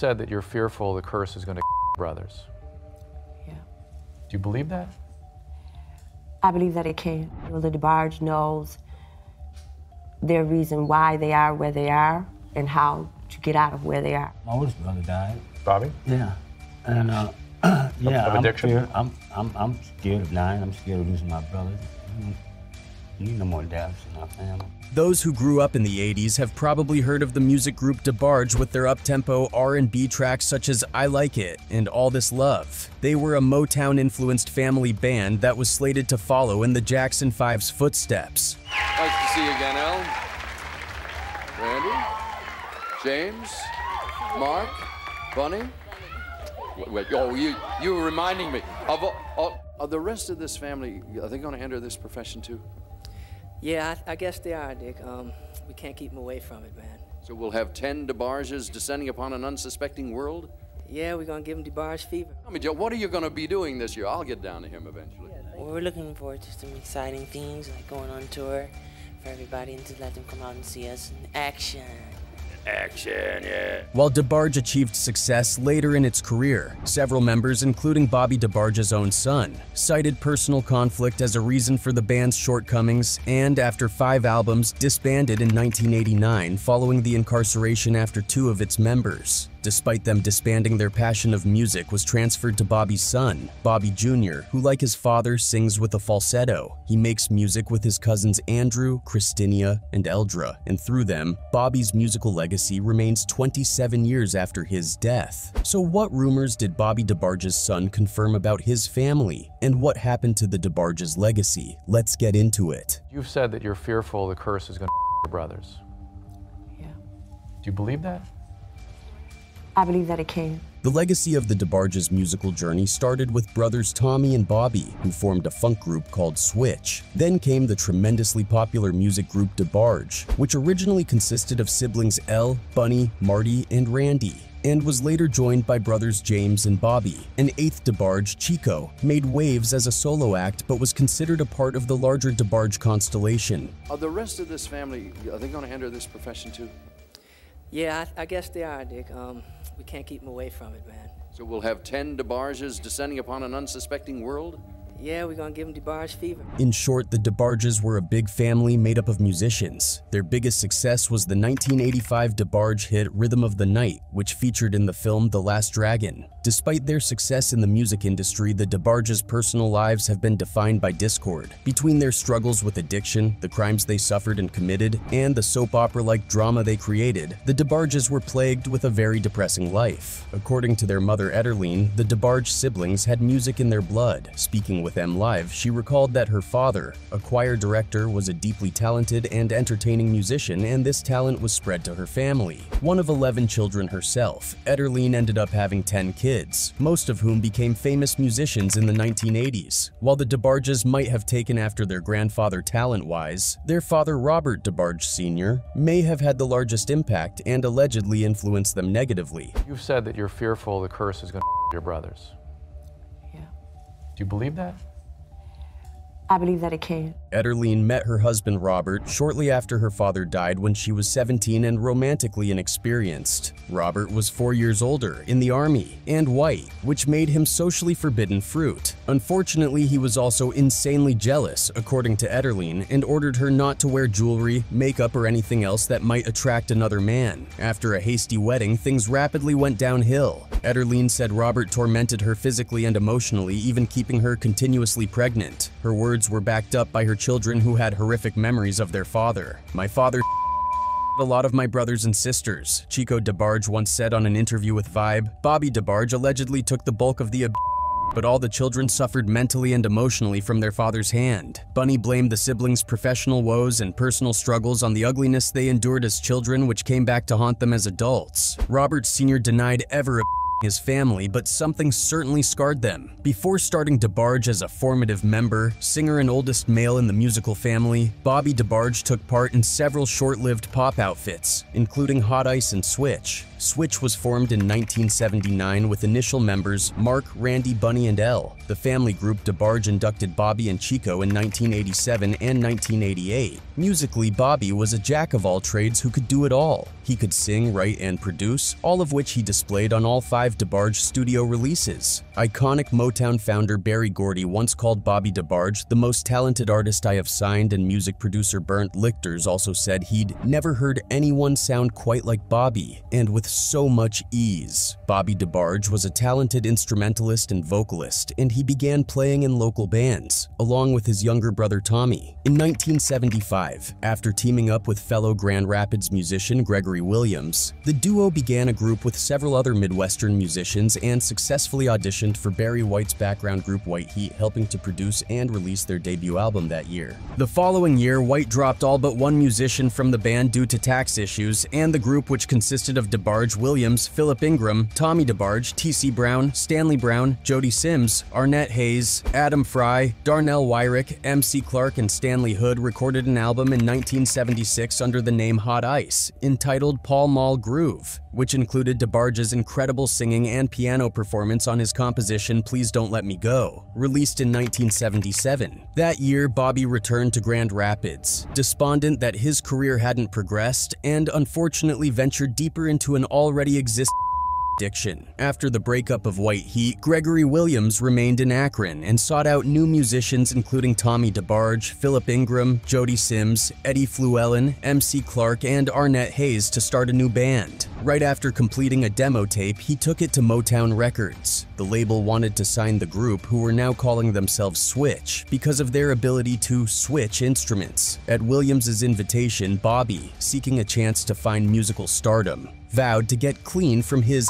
said that you're fearful the curse is going to brothers. Yeah. Do you believe that? I believe that it can. The Debarge knows their reason why they are where they are and how to get out of where they are. My oldest brother died. Bobby? Yeah. And yeah, of addiction? I'm scared of dying. I'm scared of losing my brothers. We need no more deaths in our family. Those who grew up in the 80s have probably heard of the music group Debarge with their up-tempo R&B tracks such as I Like It and All This Love. They were a Motown-influenced family band that was slated to follow in the Jackson 5's footsteps. Nice to see you again, El. Randy? James? Mark? Bunny? Wait, oh, you were reminding me. Of the rest of this family, are they going to enter this profession too? Yeah, I guess they are, Dick. We can't keep them away from it, man. So we'll have 10 Debarges descending upon an unsuspecting world? Yeah, we're going to give them Debarge fever. I mean, Joe, what are you going to be doing this year? I'll get down to him eventually. Well, we're looking forward to some exciting things, like going on tour for everybody and to let them come out and see us in action. Action, yeah. While Debarge achieved success later in its career, several members, including Bobby Debarge's own son, cited personal conflict as a reason for the band's shortcomings and, after 5 albums, disbanded in 1989 following the incarceration after 2 of its members. Despite them disbanding, their passion of music was transferred to Bobby's son, Bobby Jr., who, like his father, sings with a falsetto. He makes music with his cousins Andrew, Christinia, and Eldra, and through them, Bobby's musical legacy remains 27 years after his death. So what rumors did Bobby Debarge's son confirm about his family? And what happened to the Debarge's legacy? Let's get into it. You've said that you're fearful the curse is going to your brothers. Yeah. Do you believe that? I believe that it can. The legacy of the Debarge's musical journey started with brothers Tommy and Bobby, who formed a funk group called Switch. Then came the tremendously popular music group Debarge, which originally consisted of siblings El, Bunny, Marty, and Randy, and was later joined by brothers James and Bobby. An 8th Debarge, Chico, made waves as a solo act but was considered a part of the larger Debarge constellation. Are the rest of this family, are they going to enter this profession too? Yeah, I guess they are, Dick. We can't keep them away from it, man. So we'll have 10 Debarges descending upon an unsuspecting world? Yeah, we're going to give them Debarge fever. In short, the Debarges were a big family made up of musicians. Their biggest success was the 1985 Debarge hit Rhythm of the Night, which featured in the film The Last Dragon. Despite their success in the music industry, the Debarges' personal lives have been defined by discord. Between their struggles with addiction, the crimes they suffered and committed, and the soap opera-like drama they created, the Debarges were plagued with a very depressing life. According to their mother Etterlene, the Debarge siblings had music in their blood. Speaking with M Live, she recalled that her father, a choir director, was a deeply talented and entertaining musician, and this talent was spread to her family. One of 11 children herself, Etterlene ended up having 10 kids, most of whom became famous musicians in the 1980s. While the Debarges might have taken after their grandfather talent-wise, their father Robert Debarge Sr. may have had the largest impact and allegedly influenced them negatively. You've said that you're fearful the curse is going to your brothers. Yeah. Do you believe that? I believe that it can. Etterlene met her husband Robert shortly after her father died when she was 17 and romantically inexperienced. Robert was 4 years older, in the army, and white, which made him socially forbidden fruit. Unfortunately, he was also insanely jealous, according to Etterlene, and ordered her not to wear jewelry, makeup, or anything else that might attract another man. After a hasty wedding, things rapidly went downhill. Etterlene said Robert tormented her physically and emotionally, even keeping her continuously pregnant. Her words were backed up by her children who had horrific memories of their father. "My father a lot of my brothers and sisters," Chico Debarge once said on an interview with Vibe. Bobby Debarge allegedly took the bulk of the but all the children suffered mentally and emotionally from their father's hand. Bunny blamed the siblings' professional woes and personal struggles on the ugliness they endured as children, which came back to haunt them as adults. Robert Sr. denied ever his family, but something certainly scarred them. Before starting Debarge as a formative member, singer and oldest male in the musical family, Bobby Debarge took part in several short-lived pop outfits, including Hot Ice and Switch. Switch was formed in 1979 with initial members Mark, Randy, Bunny, and Elle. The family group Debarge inducted Bobby and Chico in 1987 and 1988. Musically, Bobby was a jack of all trades who could do it all. He could sing, write, and produce, all of which he displayed on all 5 Debarge studio releases. Iconic Motown founder Berry Gordy once called Bobby Debarge the most talented artist I have signed, and music producer Bernd Lichters also said he'd never heard anyone sound quite like Bobby, and with so much ease. Bobby Debarge was a talented instrumentalist and vocalist, and he began playing in local bands, along with his younger brother Tommy. In 1975, after teaming up with fellow Grand Rapids musician Gregory Williams, the duo began a group with several other Midwestern musicians and successfully auditioned for Barry White's background group White Heat, helping to produce and release their debut album that year. The following year, White dropped all but one musician from the band due to tax issues, and the group, which consisted of Debarge, Williams, Philip Ingram, Tommy Debarge, T.C. Brown, Stanley Brown, Jody Sims, Arnett Hayes, Adam Fry, Darnell Wyrick, M.C. Clark, and Stanley Hood, recorded an album in 1976 under the name Hot Ice, entitled Pall Mall Groove, which included Debarge's incredible singing and piano performance on his composition Please Don't Let Me Go, released in 1977. That year, Bobby returned to Grand Rapids, despondent that his career hadn't progressed, and unfortunately ventured deeper into an already existing addiction. After the breakup of White Heat, Gregory Williams remained in Akron and sought out new musicians including Tommy Debarge, Philip Ingram, Jody Sims, Eddie Fluellen, M.C. Clark, and Arnett Hayes to start a new band. Right after completing a demo tape, he took it to Motown Records. The label wanted to sign the group, who were now calling themselves Switch, because of their ability to switch instruments. At Williams' invitation, Bobby, seeking a chance to find musical stardom, vowed to get clean from his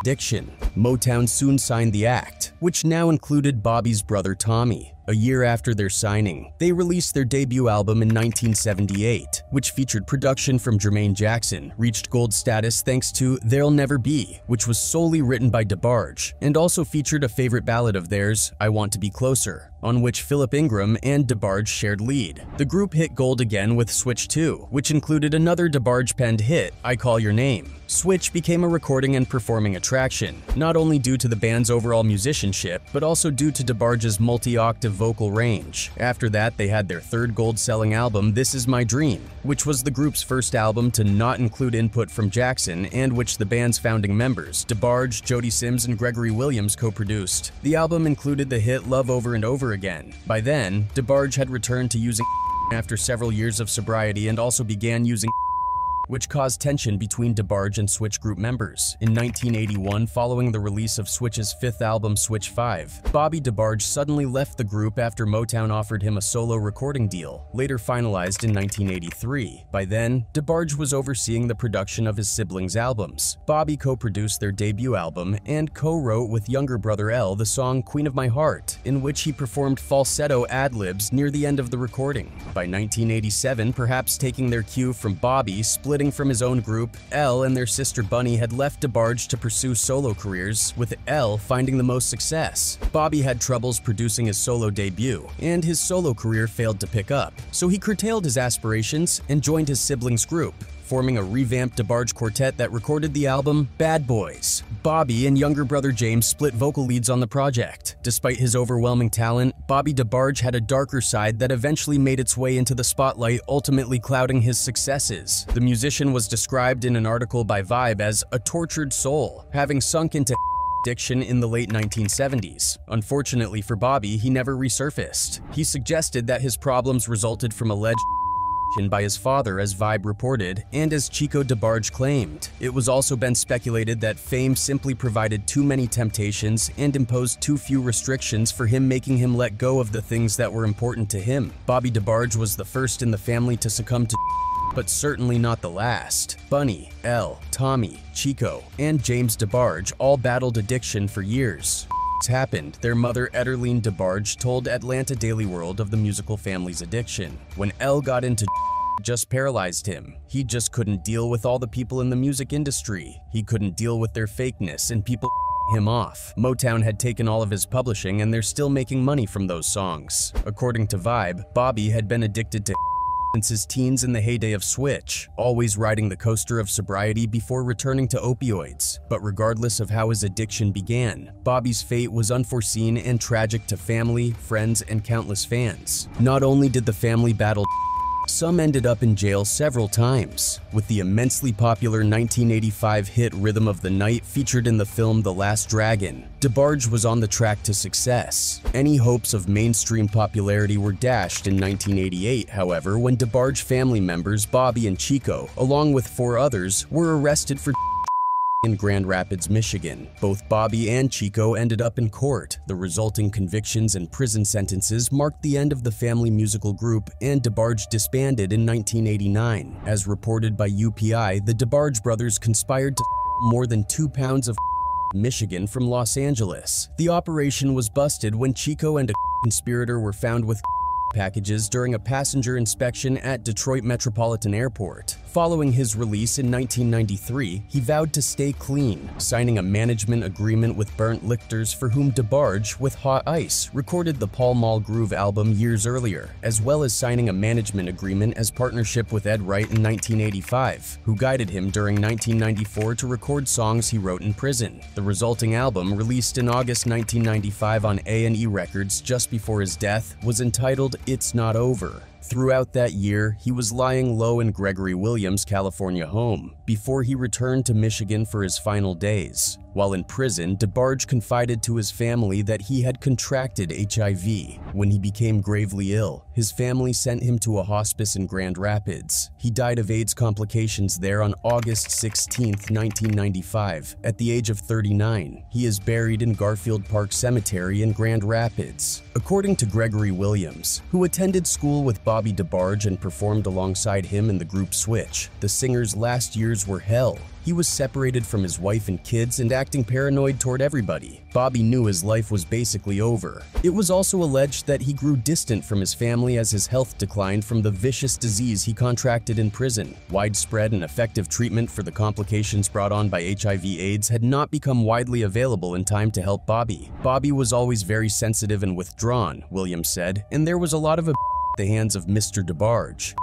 addiction. Motown soon signed the act, which now included Bobby's brother Tommy. A year after their signing, they released their debut album in 1978, which featured production from Jermaine Jackson, reached gold status thanks to There'll Never Be, which was solely written by Debarge, and also featured a favorite ballad of theirs, I Want to Be Closer, on which Philip Ingram and Debarge shared lead. The group hit gold again with Switch 2, which included another Debarge-penned hit, I Call Your Name. Switch became a recording and performing attraction, not only due to the band's overall musicianship, but also due to Debarge's multi-octave vocal range. After that, they had their third gold-selling album, This Is My Dream, which was the group's first album to not include input from Jackson, and which the band's founding members, Debarge, Jody Sims, and Gregory Williams co-produced. The album included the hit Love Over and Over Again. By then, Debarge had returned to using after several years of sobriety and also began using which caused tension between Debarge and Switch group members. In 1981, following the release of Switch's fifth album, Switch 5, Bobby Debarge suddenly left the group after Motown offered him a solo recording deal, later finalized in 1983. By then, Debarge was overseeing the production of his siblings' albums. Bobby co-produced their debut album and co-wrote with younger brother Elle the song Queen of My Heart, in which he performed falsetto ad-libs near the end of the recording. By 1987, perhaps taking their cue from Bobby splitting from his own group, Elle and their sister Bunny had left Debarge to pursue solo careers, with Elle finding the most success. Bobby had troubles producing his solo debut, and his solo career failed to pick up, so he curtailed his aspirations and joined his siblings' group, forming a revamped Debarge quartet that recorded the album Bad Boys. Bobby and younger brother James split vocal leads on the project. Despite his overwhelming talent, Bobby Debarge had a darker side that eventually made its way into the spotlight, ultimately clouding his successes. The musician was described in an article by Vibe as a tortured soul, having sunk into addiction in the late 1970s. Unfortunately for Bobby, he never resurfaced. He suggested that his problems resulted from alleged by his father, as Vibe reported, and as Chico Debarge claimed. It was also been speculated that fame simply provided too many temptations and imposed too few restrictions for him, making him let go of the things that were important to him. Bobby Debarge was the first in the family to succumb to but certainly not the last. Bunny, Elle, Tommy, Chico, and James Debarge all battled addiction for years. Happened, their mother Etterlene Debarge told Atlanta Daily World of the musical family's addiction. When Elle got into just paralyzed him. He just couldn't deal with all the people in the music industry. He couldn't deal with their fakeness and people him off. Motown had taken all of his publishing and they're still making money from those songs. According to Vibe, Bobby had been addicted to since his teens in the heyday of Switch, always riding the coaster of sobriety before returning to opioids. But regardless of how his addiction began, Bobby's fate was unforeseen and tragic to family, friends, and countless fans. Not only did the family battle, some ended up in jail several times, with the immensely popular 1985 hit Rhythm of the Night featured in the film The Last Dragon. Debarge was on the track to success. Any hopes of mainstream popularity were dashed in 1988, however, when Debarge family members Bobby and Chico, along with 4 others, were arrested for in Grand Rapids, Michigan. Both Bobby and Chico ended up in court. The resulting convictions and prison sentences marked the end of the family musical group, and Debarge disbanded in 1989. As reported by UPI, the Debarge brothers conspired to more than 2 pounds of Michigan from Los Angeles. The operation was busted when Chico and a conspirator were found with packages during a passenger inspection at Detroit Metropolitan Airport. Following his release in 1993, he vowed to stay clean, signing a management agreement with Bernd Lichters, for whom Debarge, with Hot Ice, recorded the Pall Mall Groove album years earlier, as well as signing a management agreement as partnership with Ed Wright in 1985, who guided him during 1994 to record songs he wrote in prison. The resulting album, released in August 1995 on A&E Records just before his death, was entitled It's Not Over. Throughout that year, he was lying low in Gregory Williams' California home before he returned to Michigan for his final days. While in prison, Debarge confided to his family that he had contracted HIV. When he became gravely ill, his family sent him to a hospice in Grand Rapids. He died of AIDS complications there on August 16, 1995, at the age of 39. He is buried in Garfield Park Cemetery in Grand Rapids. According to Gregory Williams, who attended school with Bobby Debarge and performed alongside him in the group Switch, the singer's last years were hell. He was separated from his wife and kids and acting paranoid toward everybody. Bobby knew his life was basically over. It was also alleged that he grew distant from his family as his health declined from the vicious disease he contracted in prison. Widespread and effective treatment for the complications brought on by HIV/AIDS had not become widely available in time to help Bobby. Bobby was always very sensitive and withdrawn, Williams said, and there was a lot of at the hands of Mr. Debarge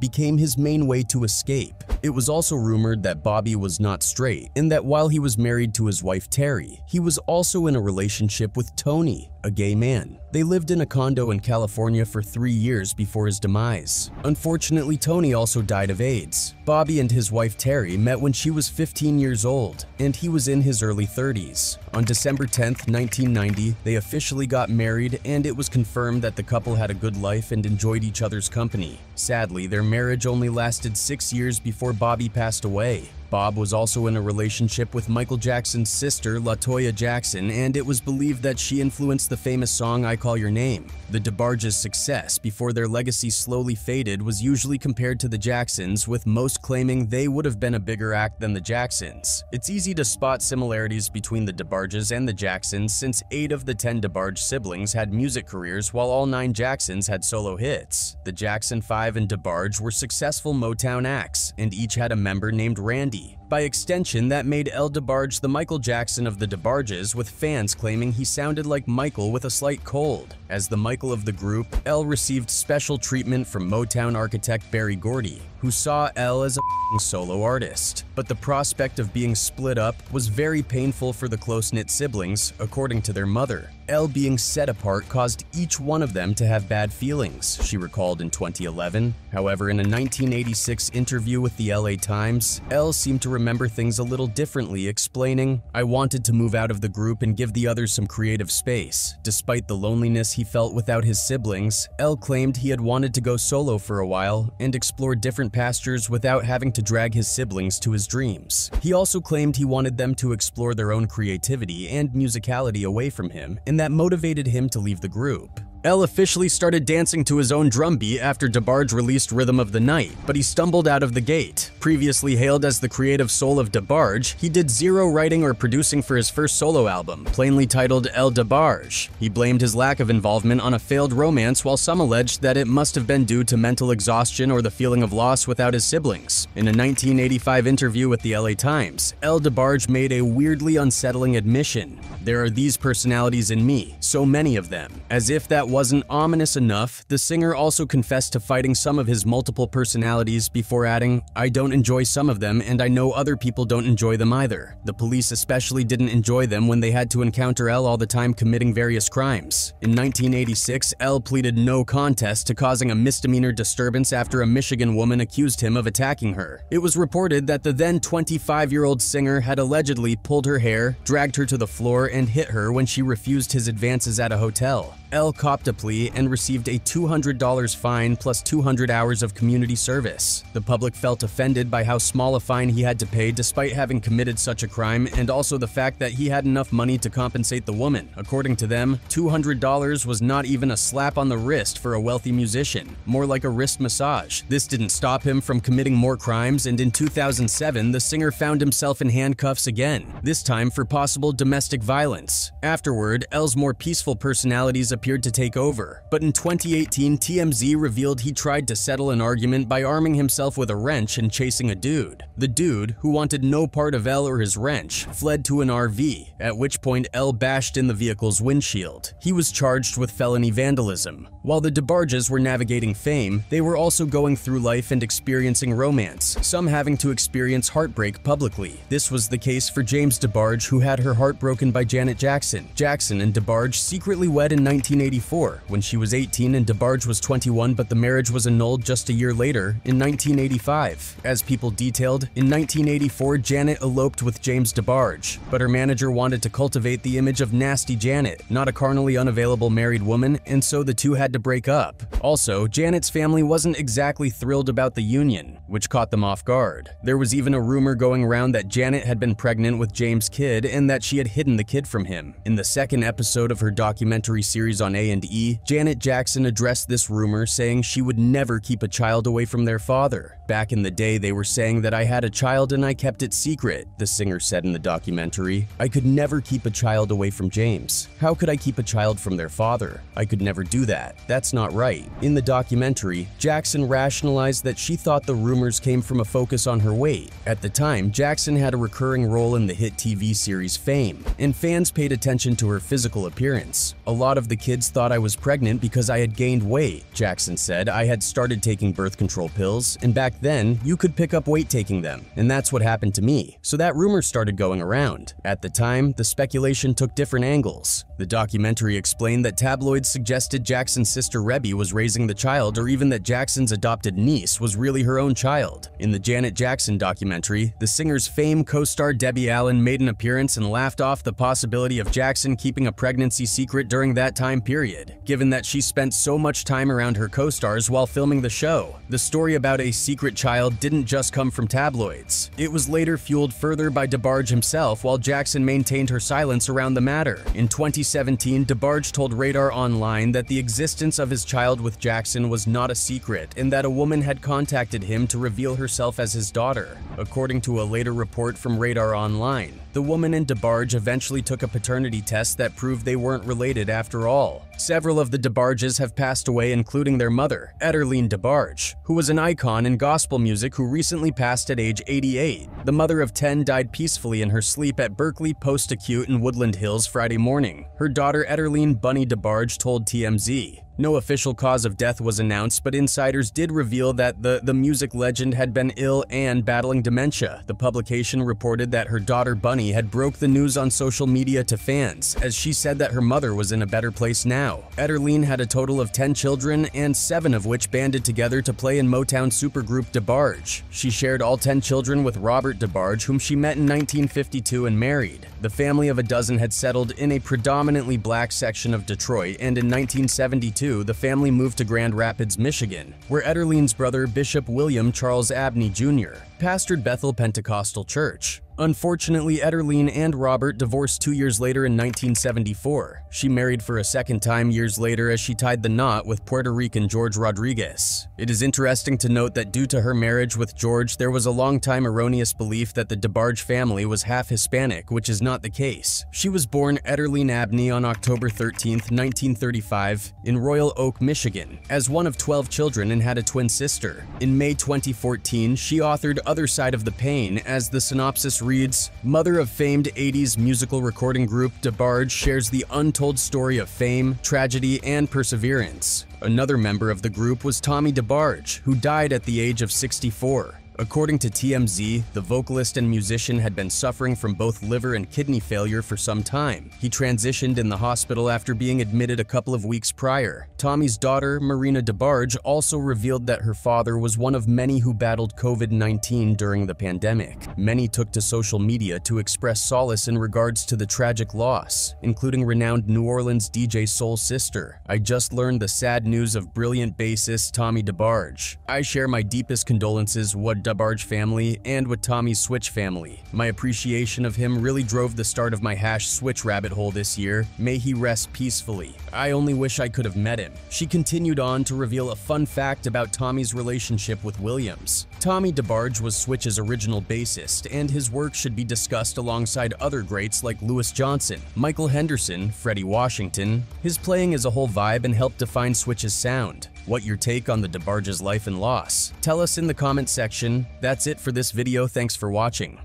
became his main way to escape. It was also rumored that Bobby was not straight, and that while he was married to his wife Terry, he was also in a relationship with Tony, a gay man. They lived in a condo in California for 3 years before his demise. Unfortunately, Tony also died of AIDS. Bobby and his wife Terry met when she was 15 years old, and he was in his early 30s. On December 10, 1990, they officially got married, and it was confirmed that the couple had a good life and enjoyed each other's company. Sadly, their marriage only lasted 6 years before Bobby passed away. Bob was also in a relationship with Michael Jackson's sister, LaToya Jackson, and it was believed that she influenced the famous song I Call Your Name. The Debarges' success before their legacy slowly faded was usually compared to the Jacksons, with most claiming they would have been a bigger act than the Jacksons. It's easy to spot similarities between the Debarges and the Jacksons, since 8 of the 10 Debarge siblings had music careers while all 9 Jacksons had solo hits. The Jackson 5 and Debarge were successful Motown acts, and each had a member named Randy. By extension, that made El Debarge the Michael Jackson of the Debarges, with fans claiming he sounded like Michael with a slight cold. As the Michael of the group, El received special treatment from Motown architect Berry Gordy, who saw El as a solo artist. But the prospect of being split up was very painful for the close-knit siblings, according to their mother. El being set apart caused each one of them to have bad feelings, she recalled in 2011. However, in a 1986 interview with the LA Times, El seemed to remember things a little differently, explaining, "I wanted to move out of the group and give the others some creative space. Despite the loneliness he felt without his siblings, El claimed he had wanted to go solo for a while and explore different pastures without having to drag his siblings to his dreams. He also claimed he wanted them to explore their own creativity and musicality away from him, and that motivated him to leave the group." El officially started dancing to his own drum beat after Debarge released Rhythm of the Night, but he stumbled out of the gate. Previously hailed as the creative soul of Debarge, he did zero writing or producing for his first solo album, plainly titled El Debarge. He blamed his lack of involvement on a failed romance, while some alleged that it must have been due to mental exhaustion or the feeling of loss without his siblings. In a 1985 interview with the LA Times, El Debarge made a weirdly unsettling admission. "There are these personalities in me, so many of them, as if that wasn't ominous enough, the singer also confessed to fighting some of his multiple personalities before adding, "I don't enjoy some of them and I know other people don't enjoy them either. The police especially didn't enjoy them when they had to encounter Elle all the time committing various crimes." In 1986, Elle pleaded no contest to causing a misdemeanor disturbance after a Michigan woman accused him of attacking her. It was reported that the then 25-year-old singer had allegedly pulled her hair, dragged her to the floor, and hit her when she refused his advances at a hotel. Elle copped a plea and received a $200 fine plus 200 hours of community service. The public felt offended by how small a fine he had to pay despite having committed such a crime, and also the fact that he had enough money to compensate the woman. According to them, $200 was not even a slap on the wrist for a wealthy musician, more like a wrist massage. This didn't stop him from committing more crimes, and in 2007, the singer found himself in handcuffs again, this time for possible domestic violence. Afterward, Elle's more peaceful personalities appeared to take over, but in 2018, TMZ revealed he tried to settle an argument by arming himself with a wrench and chasing a dude. The dude, who wanted no part of Elle or his wrench, fled to an RV, at which point Elle bashed in the vehicle's windshield. He was charged with felony vandalism. While the Debarges were navigating fame, they were also going through life and experiencing romance, some having to experience heartbreak publicly. This was the case for James Debarge, who had her heart broken by Janet Jackson. Jackson and Debarge secretly wed in 1984, when she was 18 and Debarge was 21, but the marriage was annulled just a year later, in 1985. As People detailed, in 1984, Janet eloped with James Debarge, but her manager wanted to cultivate the image of nasty Janet, not a carnally unavailable married woman, and so the two had to break up. Also, Janet's family wasn't exactly thrilled about the union, which caught them off guard. There was even a rumor going around that Janet had been pregnant with James' kid and that she had hidden the kid from him. In the second episode of her documentary series on A&E, Janet Jackson addressed this rumor, saying she would never keep a child away from their father. "Back in the day, they were saying that I had a child and I kept it secret," the singer said in the documentary. "I could never keep a child away from James. How could I keep a child from their father? I could never do that. That's not right." In the documentary, Jackson rationalized that she thought the rumors came from a focus on her weight. At the time, Jackson had a recurring role in the hit TV series Fame, and fans paid attention to her physical appearance. "A lot of the kids thought I was pregnant because I had gained weight," Jackson said. "I had started taking birth control pills, and back then, you could pick up weight taking them, and that's what happened to me. So that rumor started going around. At the time, the speculation took different angles." The documentary explained that tabloids suggested Jackson's sister Rebby was raising the child, or even that Jackson's adopted niece was really her own child. In the Janet Jackson documentary, the singer's Fame co-star Debbie Allen made an appearance and laughed off the possibility of Jackson keeping a pregnancy secret during that time period, given that she spent so much time around her co-stars while filming the show. The story about a secret child didn't just come from tabloids. It was later fueled further by Debarge himself, while Jackson maintained her silence around the matter. In 2017, Debarge told Radar Online that the existence of his child with Jackson was not a secret and that a woman had contacted him to reveal herself as his daughter. According to a later report from Radar Online, the woman and Debarge eventually took a paternity test that proved they weren't related after all. Several of the Debarges have passed away, including their mother, Etterlene Debarge, who was an icon in gospel music who recently passed at age 88. The mother of 10 died peacefully in her sleep at Berkeley Post-Acute in Woodland Hills Friday morning. Her daughter Etterlene Bunny Debarge told TMZ. No official cause of death was announced, but insiders did reveal that the music legend had been ill and battling dementia. The publication reported that her daughter Bunny had broke the news on social media to fans, as she said that her mother was in a better place now. Etterlene had a total of 10 children, and 7 of which banded together to play in Motown supergroup Debarge. She shared all 10 children with Robert Debarge, whom she met in 1952 and married. The family of a dozen had settled in a predominantly black section of Detroit, and in 1972, the family moved to Grand Rapids, Michigan, where Etterlene's brother, Bishop William Charles Abney Jr., pastored Bethel Pentecostal Church. Unfortunately, Etterlene and Robert divorced 2 years later in 1974. She married for a second time years later as she tied the knot with Puerto Rican George Rodriguez. It is interesting to note that due to her marriage with George, there was a long-time erroneous belief that the Debarge family was half Hispanic, which is not the case. She was born Etterlene Abney on October 13, 1935, in Royal Oak, Michigan, as one of 12 children and had a twin sister. In May 2014, she authored Other Side of the Pain, as the synopsis reads, mother of famed 80s musical recording group Debarge shares the untold story of fame, tragedy, and perseverance. Another member of the group was Tommy Debarge, who died at the age of 64. According to TMZ, the vocalist and musician had been suffering from both liver and kidney failure for some time. He transitioned in the hospital after being admitted a couple of weeks prior. Tommy's daughter, Marina Debarge, also revealed that her father was one of many who battled COVID-19 during the pandemic. Many took to social media to express solace in regards to the tragic loss, including renowned New Orleans DJ Soul Sister. I just learned the sad news of brilliant bassist Tommy Debarge. I share my deepest condolences with Debarge family and with Tommy's Switch family. My appreciation of him really drove the start of my #Switch rabbit hole this year. May he rest peacefully. I only wish I could have met him. She continued on to reveal a fun fact about Tommy's relationship with Williams. Tommy Debarge was Switch's original bassist, and his work should be discussed alongside other greats like Louis Johnson, Michael Henderson, Freddie Washington. His playing is a whole vibe and helped define Switch's sound. What your take on the Debarge's life and loss? Tell us in the comment section. That's it for this video, thanks for watching.